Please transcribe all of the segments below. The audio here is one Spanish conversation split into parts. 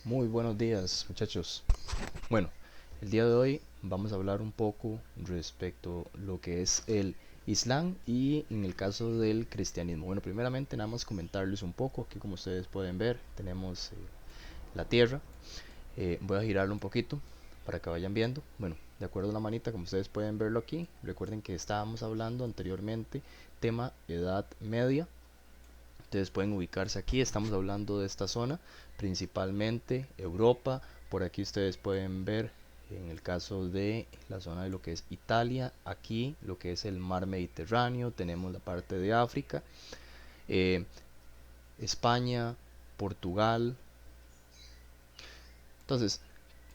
Muy buenos días, muchachos. Bueno, el día de hoy vamos a hablar un poco respecto a lo que es el Islam y en el caso del cristianismo. Bueno, primeramente nada más comentarles un poco. Aquí como ustedes pueden ver tenemos la Tierra. Voy a girarlo un poquito para que vayan viendo. Bueno, de acuerdo a la manita, como ustedes pueden verlo aquí, recuerden que estábamos hablando anteriormente tema Edad Media. Ustedes pueden ubicarse aquí, estamos hablando de esta zona, principalmente Europa. Por aquí ustedes pueden ver en el caso de la zona de lo que es Italia, aquí lo que es el mar Mediterráneo, tenemos la parte de África, eh, España, Portugal. Entonces,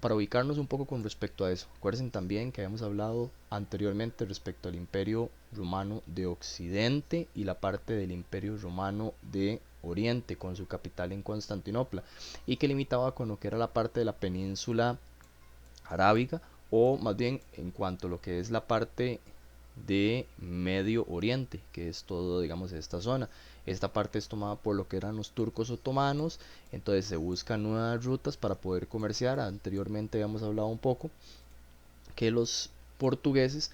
para ubicarnos un poco con respecto a eso, acuérdense también que habíamos hablado anteriormente respecto al Imperio Romano de Occidente y la parte del Imperio Romano de Oriente con su capital en Constantinopla y que limitaba con lo que era la parte de la península arábiga o más bien en cuanto a lo que es la parte de Medio Oriente, que es todo, digamos, esta zona. Esta parte es tomada por lo que eran los turcos otomanos, entonces se buscan nuevas rutas para poder comerciar. Anteriormente habíamos hablado un poco que los portugueses,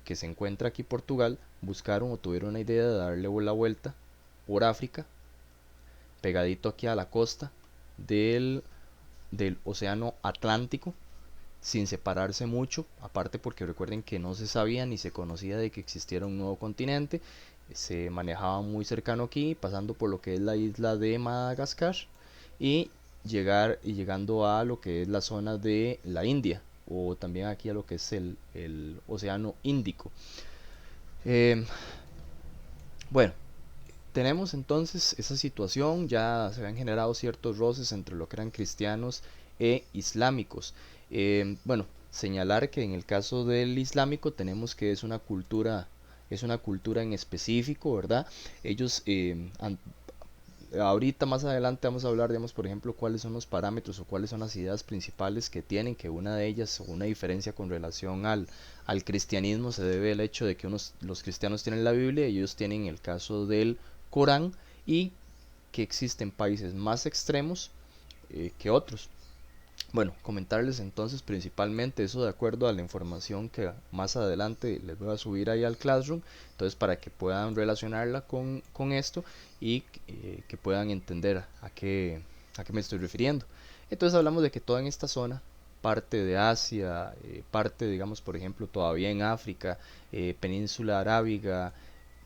que se encuentra aquí Portugal, buscaron o tuvieron una idea de darle la vuelta por África, pegadito aquí a la costa del, del Océano Atlántico, sin separarse mucho, aparte porque recuerden que no se sabía ni se conocía de que existiera un nuevo continente, se manejaba muy cercano aquí, pasando por lo que es la isla de Madagascar y llegando a lo que es la zona de la India o también aquí a lo que es el Océano Índico. Eh, bueno, tenemos entonces esa situación, ya se habían generado ciertos roces entre lo que eran cristianos e islámicos. Bueno, señalar que en el caso del islámico tenemos que es una cultura en específico, ¿verdad? Ellos ahorita más adelante vamos a hablar, digamos, por ejemplo, cuáles son los parámetros o cuáles son las ideas principales que tienen, que una de ellas o una diferencia con relación al cristianismo se debe al hecho de que los cristianos tienen la Biblia y ellos tienen el caso del Corán y que existen países más extremos que otros. Bueno, comentarles entonces principalmente eso de acuerdo a la información que más adelante les voy a subir ahí al Classroom, entonces para que puedan relacionarla con esto y que puedan entender a qué me estoy refiriendo. Entonces hablamos de que toda en esta zona, parte de Asia, parte digamos por ejemplo todavía en África, península arábiga,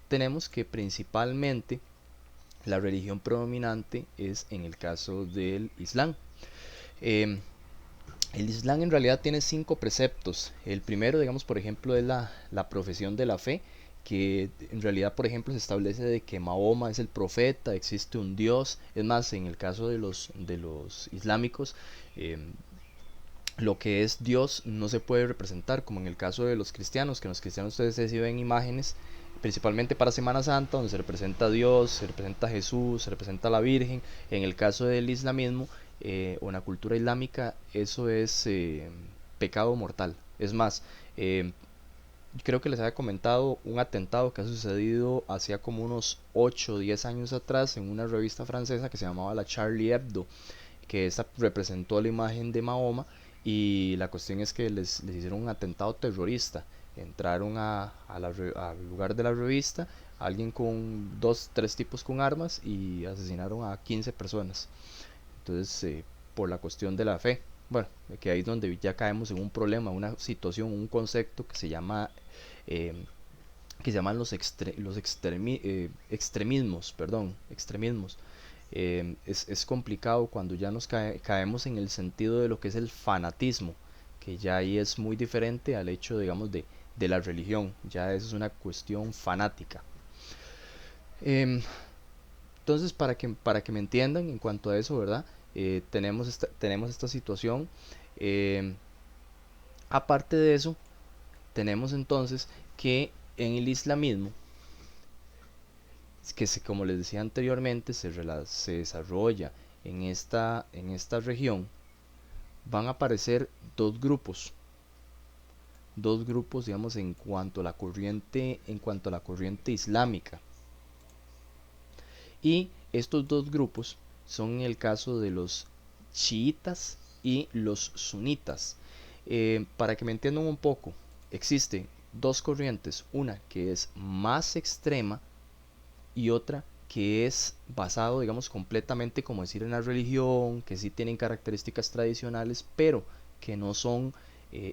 tenemos que principalmente la religión predominante es en el caso del Islam. Eh, el Islam en realidad tiene cinco preceptos. El primero, digamos, por ejemplo, es la profesión de la fe, que en realidad, por ejemplo, se establece de que Mahoma es el profeta, existe un Dios. Es más, en el caso de los islámicos, eh, lo que es Dios no se puede representar, como en el caso de los cristianos, que en los cristianos ustedes sí ven imágenes, principalmente para Semana Santa, donde se representa a Dios, se representa a Jesús, se representa a la Virgen. En el caso del islamismo o en la cultura islámica, eso es pecado mortal. Es más, creo que les había comentado un atentado que ha sucedido hacía como unos 8 o 10 años atrás en una revista francesa que se llamaba la Charlie Hebdo, que esta representó la imagen de Mahoma y la cuestión es que les hicieron un atentado terrorista. Entraron al lugar de la revista, alguien con dos, tres tipos con armas y asesinaron a 15 personas. Entonces, por la cuestión de la fe. Bueno, que ahí es donde ya caemos en un problema, una situación, un concepto eh, que se llaman extremismos, perdón, extremismos. Es complicado cuando ya caemos en el sentido de lo que es el fanatismo, que ya ahí es muy diferente al hecho, digamos, de la religión, ya eso es una cuestión fanática. Em, entonces, para que me entiendan en cuanto a eso, ¿verdad? Tenemos esta situación. Em, Aparte de eso, tenemos entonces que en el islamismo, como les decía anteriormente, se desarrolla en esta región, van a aparecer dos grupos, digamos, en cuanto a la corriente islámica. Y estos dos grupos son el caso de los chiitas y los sunitas. Para que me entiendan un poco, existen dos corrientes, una que es más extrema y otra que es basado, digamos, completamente, como decir, en la religión, que sí tienen características tradicionales, pero que no son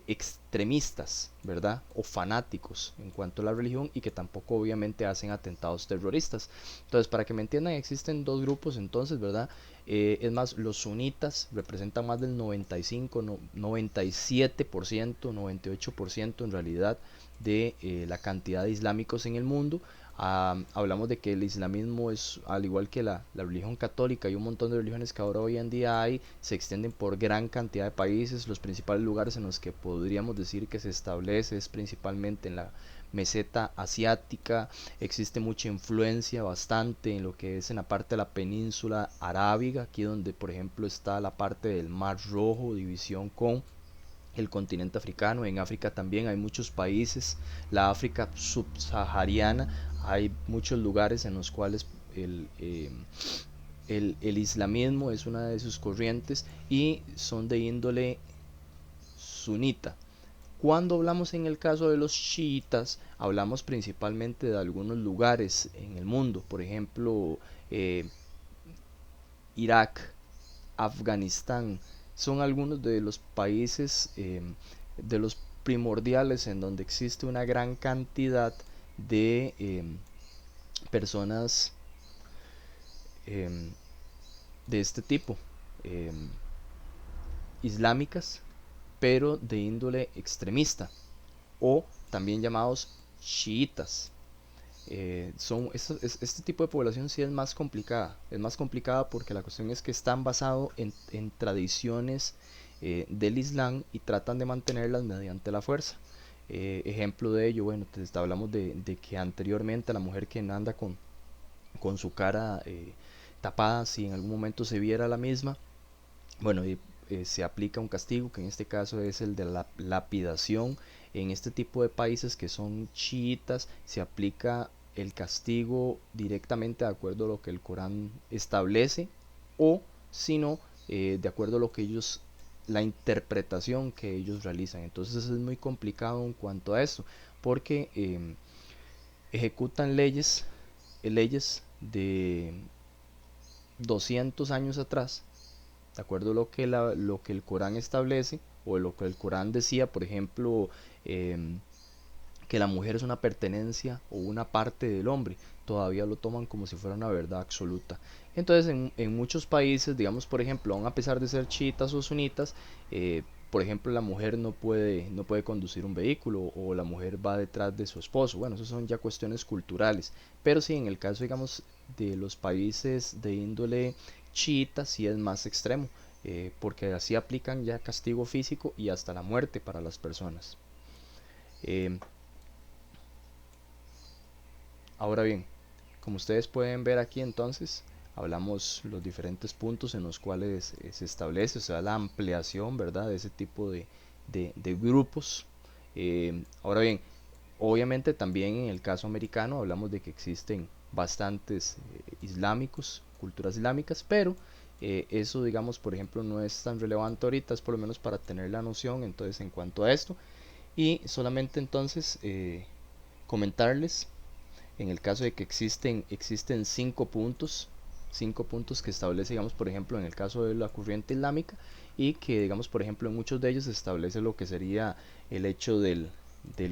extremistas, ¿verdad? O fanáticos en cuanto a la religión y que tampoco obviamente hacen atentados terroristas. Entonces, para que me entiendan, existen dos grupos entonces, ¿verdad? Es más, los sunitas representan más del 95, 97%, 98% en realidad de la cantidad de islámicos en el mundo. Hablamos de que el islamismo es, al igual que la religión católica y un montón de religiones que ahora hoy en día hay, se extienden por gran cantidad de países. Los principales lugares en los que podríamos decir que se establece es principalmente en la meseta asiática. Existe mucha influencia bastante en lo que es en la parte de la península arábiga, aquí donde por ejemplo está la parte del Mar Rojo, división con el continente africano. En África también hay muchos países, la África subsahariana, hay muchos lugares en los cuales el islamismo es una de sus corrientes y son de índole sunita. Cuando hablamos en el caso de los chiitas, hablamos principalmente de algunos lugares en el mundo, por ejemplo, eh, Irak, Afganistán, son algunos de los países de los primordiales en donde existe una gran cantidad de personas eh, de este tipo, eh, islámicas, pero de índole extremista, o también llamados chiitas. Este tipo de población sí es más complicada porque la cuestión es que están basados en tradiciones del Islam y tratan de mantenerlas mediante la fuerza. Ejemplo de ello, bueno, hablamos de que anteriormente la mujer que anda con su cara tapada, si en algún momento se viera la misma, bueno, se aplica un castigo, que en este caso es el de la lapidación. En este tipo de países que son chiitas, se aplica el castigo directamente de acuerdo a lo que el Corán establece, o si no, de acuerdo a lo que ellos, la interpretación que ellos realizan. Entonces es muy complicado en cuanto a esto, porque ejecutan leyes de 200 años atrás, de acuerdo a lo que el Corán establece o lo que el Corán decía. Por ejemplo, que la mujer es una pertenencia o una parte del hombre, todavía lo toman como si fuera una verdad absoluta. Entonces, en muchos países, digamos, por ejemplo, aun a pesar de ser chiitas o sunitas, por ejemplo, la mujer no puede conducir un vehículo, o la mujer va detrás de su esposo. Bueno, eso son ya cuestiones culturales. Pero sí, en el caso, digamos, de los países de índole chiita, sí es más extremo, porque así aplican ya castigo físico y hasta la muerte para las personas. Eh, Ahora bien, como ustedes pueden ver aquí, entonces hablamos los diferentes puntos en los cuales se establece, o sea, la ampliación, ¿verdad?, de ese tipo de grupos. Ahora bien, obviamente también en el caso americano hablamos de que existen bastantes islámicos, culturas islámicas, pero eso, digamos, por ejemplo, no es tan relevante ahorita, es por lo menos para tener la noción entonces en cuanto a esto. Y solamente entonces comentarles, en el caso de que existen cinco puntos que establece, digamos, por ejemplo, en el caso de la corriente islámica, y que, digamos, por ejemplo, en muchos de ellos se establece lo que sería el hecho del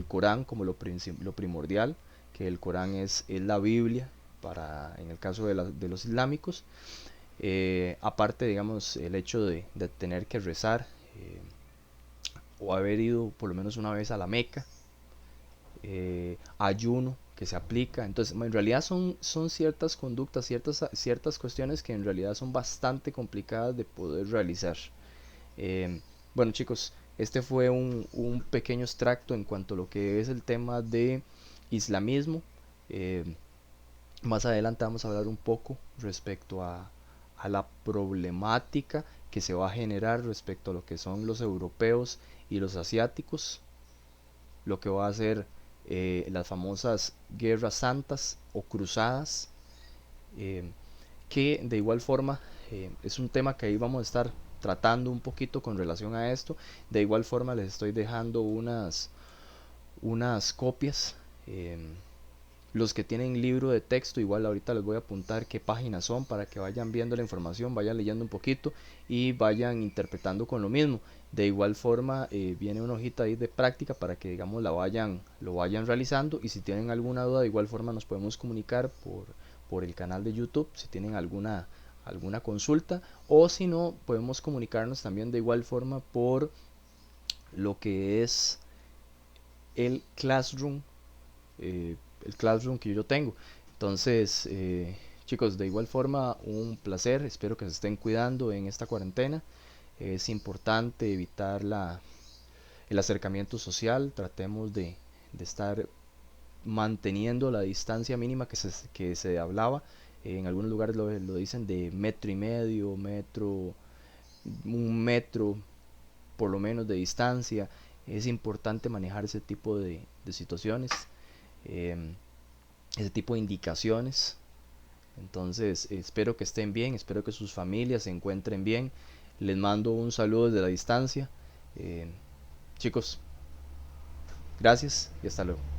Corán como lo primordial, que el Corán es la Biblia para, en el caso de los islámicos. Aparte, digamos, el hecho de tener que rezar, o haber ido por lo menos una vez a la Meca, ayuno que se aplica. Entonces, en realidad son ciertas conductas, ciertas cuestiones que en realidad son bastante complicadas de poder realizar. Bueno, chicos, este fue un pequeño extracto en cuanto a lo que es el tema de islamismo. Eh, Más adelante vamos a hablar un poco respecto a la problemática que se va a generar respecto a lo que son los europeos y los asiáticos, lo que va a ser las famosas guerras santas o cruzadas, eh, que de igual forma es un tema que ahí vamos a estar tratando un poquito con relación a esto. De igual forma les estoy dejando unas copias. Los que tienen libro de texto, igual ahorita les voy a apuntar qué páginas son para que vayan viendo la información, vayan leyendo un poquito y vayan interpretando con lo mismo. De igual forma viene una hojita ahí de práctica para que digamos lo vayan realizando, y si tienen alguna duda de igual forma nos podemos comunicar por el canal de YouTube si tienen alguna consulta, o si no podemos comunicarnos también de igual forma por lo que es el Classroom, el Classroom que yo tengo. Entonces, chicos, de igual forma, un placer. Espero que se estén cuidando en esta cuarentena. Es importante evitar el acercamiento social. Tratemos de estar manteniendo la distancia mínima que se hablaba. En algunos lugares lo dicen de metro y medio, un metro por lo menos de distancia. Es importante manejar ese tipo de situaciones, eh, ese tipo de indicaciones. Entonces, espero que estén bien, espero que sus familias se encuentren bien. Les mando un saludo desde la distancia. Eh, Chicos, gracias y hasta luego.